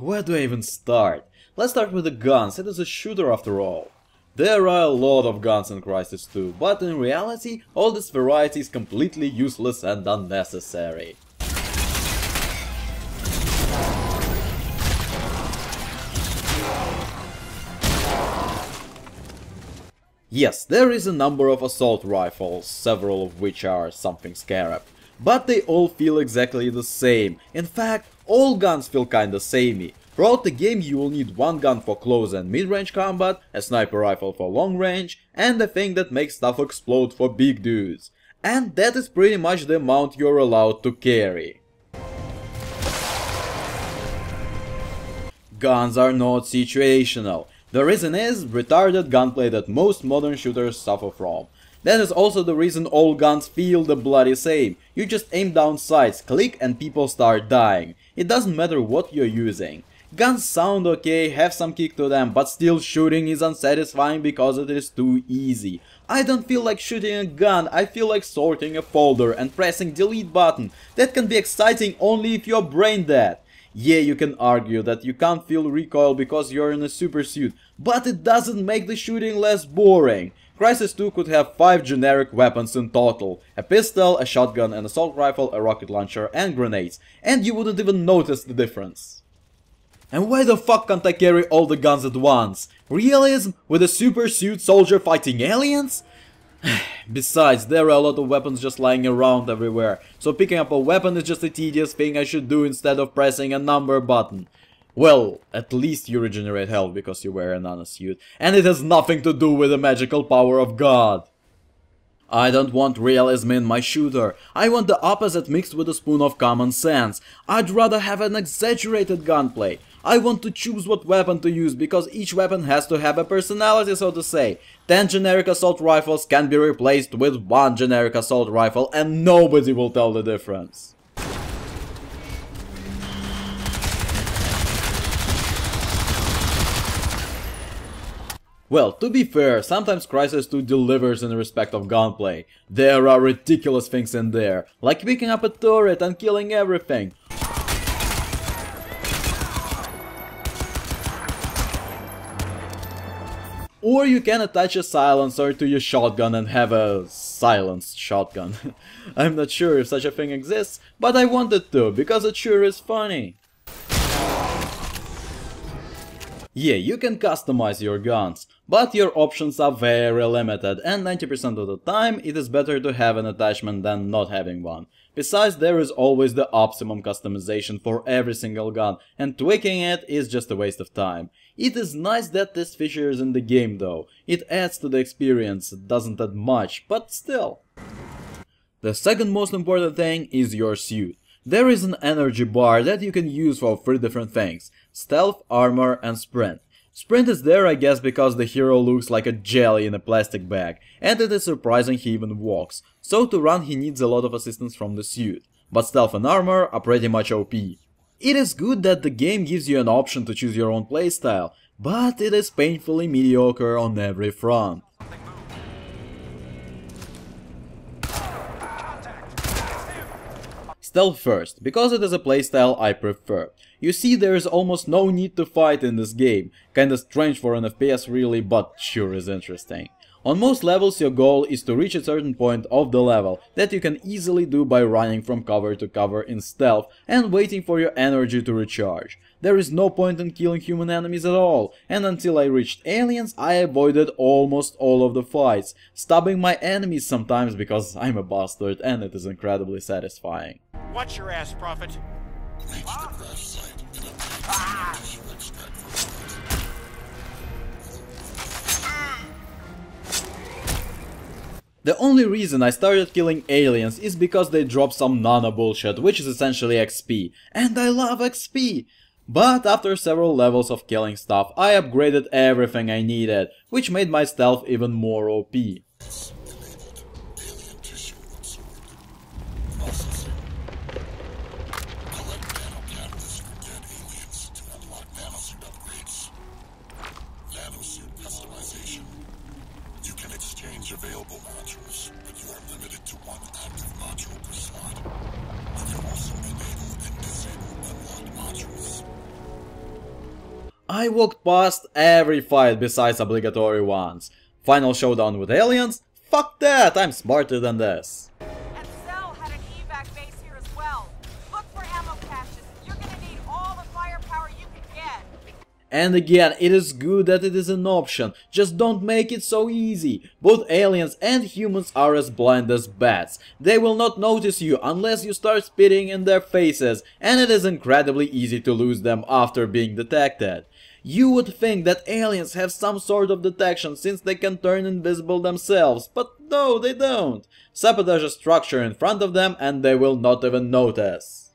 where do I even start? Let's start with the guns, it is a shooter after all. There are a lot of guns in Crysis 2, but in reality, all this variety is completely useless and unnecessary. Yes, there is a number of assault rifles, several of which are something Scarab, but they all feel exactly the same. In fact, all guns feel kinda samey. Throughout the game you will need one gun for close and mid-range combat, a sniper rifle for long range, and a thing that makes stuff explode for big dudes. And that is pretty much the amount you're allowed to carry. Guns are not situational. The reason is retarded gunplay that most modern shooters suffer from. That is also the reason all guns feel the bloody same. You just aim down sights, click and people start dying. It doesn't matter what you're using. Guns sound okay, have some kick to them, but still shooting is unsatisfying because it is too easy. I don't feel like shooting a gun, I feel like sorting a folder and pressing delete button. That can be exciting only if you're brain dead. Yeah, you can argue that you can't feel recoil because you're in a super suit, but it doesn't make the shooting less boring. Crysis 2 could have 5 generic weapons in total, a pistol, a shotgun, an assault rifle, a rocket launcher and grenades, and you wouldn't even notice the difference. And why the fuck can't I carry all the guns at once? Realism? With a super suit soldier fighting aliens? Besides, there are a lot of weapons just lying around everywhere, so picking up a weapon is just a tedious thing I should do instead of pressing a number button. Well, at least you regenerate health because you wear a nanosuit, and it has nothing to do with the magical power of God. I don't want realism in my shooter, I want the opposite mixed with a spoon of common sense. I'd rather have an exaggerated gunplay. I want to choose what weapon to use because each weapon has to have a personality, so to say. 10 generic assault rifles can be replaced with 1 generic assault rifle and nobody will tell the difference. Well, to be fair, sometimes Crysis 2 delivers in respect of gunplay. There are ridiculous things in there, like picking up a turret and killing everything. Or you can attach a silencer to your shotgun and have a silenced shotgun. I'm not sure if such a thing exists, but I wanted to, because it sure is funny. Yeah, you can customize your guns, but your options are very limited, and 90% of the time it is better to have an attachment than not having one. Besides, there is always the optimum customization for every single gun, and tweaking it is just a waste of time. It is nice that this feature is in the game though, it adds to the experience, it doesn't add much, but still. The second most important thing is your suit. There is an energy bar that you can use for 3 different things: stealth, armor and sprint. Sprint is there I guess because the hero looks like a jelly in a plastic bag, and it is surprising he even walks, so to run he needs a lot of assistance from the suit. But stealth and armor are pretty much OP. It is good that the game gives you an option to choose your own playstyle, but it is painfully mediocre on every front. Stealth first, because it is a playstyle I prefer. You see, there is almost no need to fight in this game, kinda strange for an FPS really, but sure is interesting. On most levels your goal is to reach a certain point of the level that you can easily do by running from cover to cover in stealth and waiting for your energy to recharge. There is no point in killing human enemies at all, and until I reached aliens I avoided almost all of the fights, stabbing my enemies sometimes because I'm a bastard and it is incredibly satisfying. Watch your ass, Prophet! Reach the crash site and obtain the extract for The only reason I started killing aliens is because they drop some nano bullshit, which is essentially XP, and I love XP! But after several levels of killing stuff, I upgraded everything I needed, which made my stealth even more OP. Available modules, but you are limited to 1 active module per slot. You can also enable and disable unlocked modules. I walked past every fight besides obligatory ones. Final showdown with aliens? Fuck that, I'm smarter than this. And Cell had an evac base here as well. Look for ammo caches. You're gonna need all the firepower you can get. And again, it is good that it is an option, just don't make it so easy. Both aliens and humans are as blind as bats. They will not notice you unless you start spitting in their faces, and it is incredibly easy to lose them after being detected. You would think that aliens have some sort of detection since they can turn invisible themselves, but no, they don't. Sabotage a structure in front of them and they will not even notice.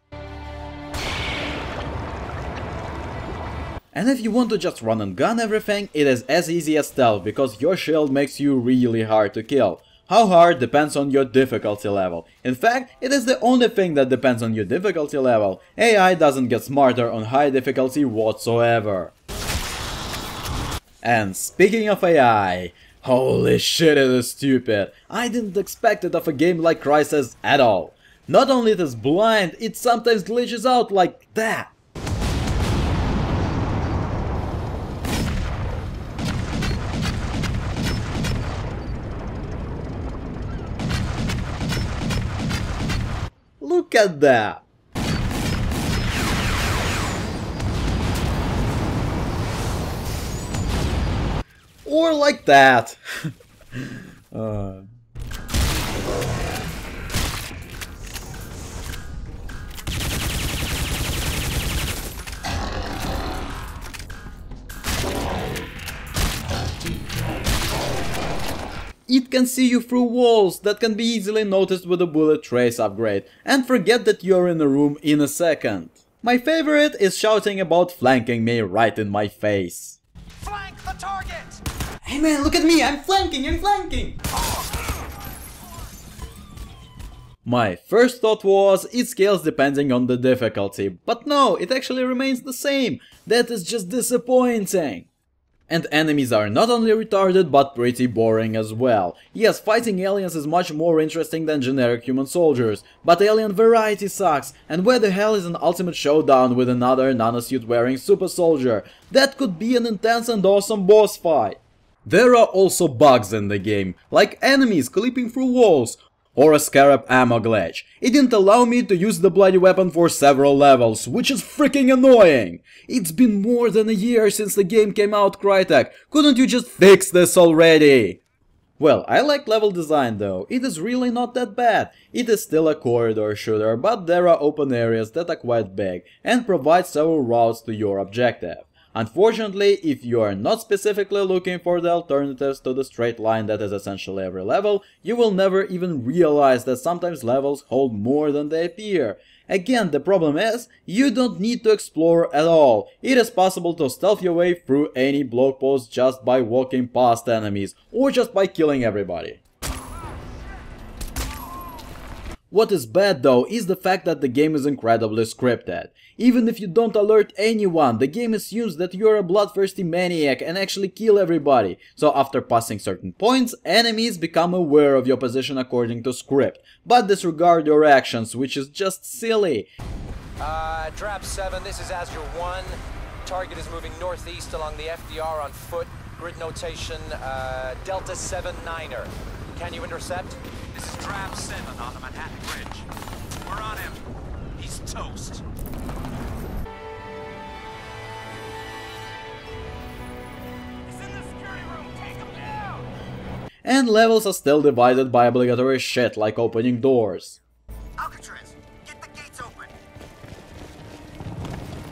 And if you want to just run and gun everything, it is as easy as stealth, because your shield makes you really hard to kill. How hard depends on your difficulty level. In fact, it is the only thing that depends on your difficulty level. AI doesn't get smarter on high difficulty whatsoever. And speaking of AI, holy shit, it is stupid. I didn't expect it of a game like Crysis at all. Not only it is blind, it sometimes glitches out like that. Look at that! Or like that! It can see you through walls that can be easily noticed with a bullet trace upgrade, and forget that you're in a room in a second. My favorite is shouting about flanking me right in my face. Flank the target! Hey man, look at me, I'm flanking! My first thought was, it scales depending on the difficulty, but no, it actually remains the same. That is just disappointing. And enemies are not only retarded but pretty boring as well. Yes, fighting aliens is much more interesting than generic human soldiers, but alien variety sucks, and where the hell is an ultimate showdown with another nanosuit wearing super soldier? That could be an intense and awesome boss fight. There are also bugs in the game, like enemies clipping through walls, or a scarab ammo glitch. It didn't allow me to use the bloody weapon for several levels, which is freaking annoying. It's been more than a year since the game came out, Crytek. Couldn't you just fix this already? Well, I like level design though. It is really not that bad. It is still a corridor shooter, but there are open areas that are quite big and provide several routes to your objective. Unfortunately, if you are not specifically looking for the alternatives to the straight line that is essentially every level, you will never even realize that sometimes levels hold more than they appear. Again, the problem is, you don't need to explore at all. It is possible to stealth your way through any block post just by walking past enemies, or just by killing everybody. What is bad though is the fact that the game is incredibly scripted. Even if you don't alert anyone, the game assumes that you're a bloodthirsty maniac and actually kill everybody. So after passing certain points, enemies become aware of your position according to script, but disregard your actions, which is just silly. Trap 7, this is Azure 1. Target is moving northeast along the FDR on foot. Grid notation, Delta 7-9er. Can you intercept? This is Trap 7 on the Manhattan Bridge. We're on him. He's toast. He's in the security room. Take him down. And levels are still divided by obligatory shit like opening doors. Alcatraz, get the gates open.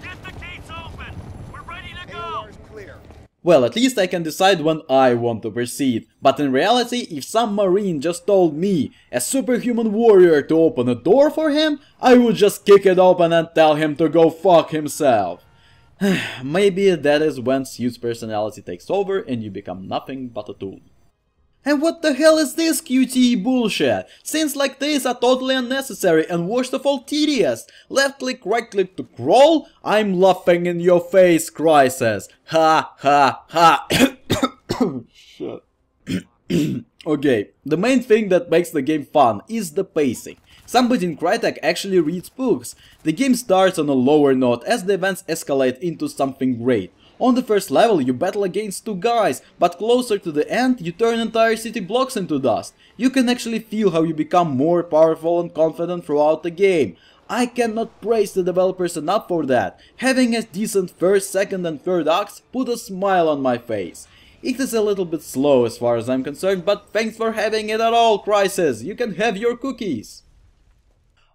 Get the gates open. We're ready to go. AOR's clear. Well, at least I can decide when I want to proceed, but in reality, if some marine just told me, a superhuman warrior, to open a door for him, I would just kick it open and tell him to go fuck himself. Maybe that is when Suit's personality takes over and you become nothing but a tool. And what the hell is this QTE bullshit? Scenes like this are totally unnecessary and worst of all tedious. Left click, right click to crawl? I'm laughing in your face, Crysis. Ha ha ha. Shit. Okay, the main thing that makes the game fun is the pacing. Somebody in Crytek actually reads books. The game starts on a lower note as the events escalate into something great. On the first level you battle against two guys, but closer to the end you turn entire city blocks into dust. You can actually feel how you become more powerful and confident throughout the game. I cannot praise the developers enough for that. Having a decent first, second and third acts put a smile on my face. It is a little bit slow as far as I'm concerned, but thanks for having it at all, Crysis. You can have your cookies.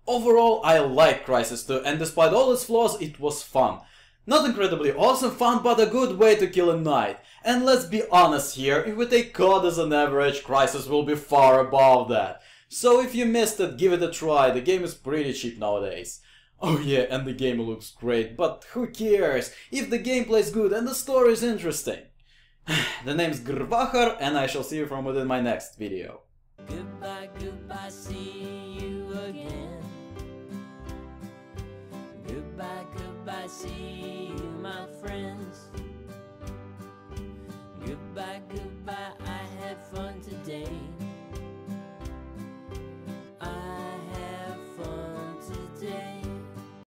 Overall, I like Crysis 2, and despite all its flaws, it was fun. Not incredibly awesome fun, but a good way to kill a night. And let's be honest here, if we take COD as an average, Crysis will be far above that. So if you missed it, give it a try, the game is pretty cheap nowadays. Oh yeah, and the game looks great, but who cares, if the gameplay is good and the story is interesting. The name's GrrrVahrrr, and I shall see you from within my next video. Goodbye, goodbye, see you again. Goodbye, goodbye, see you, my friends.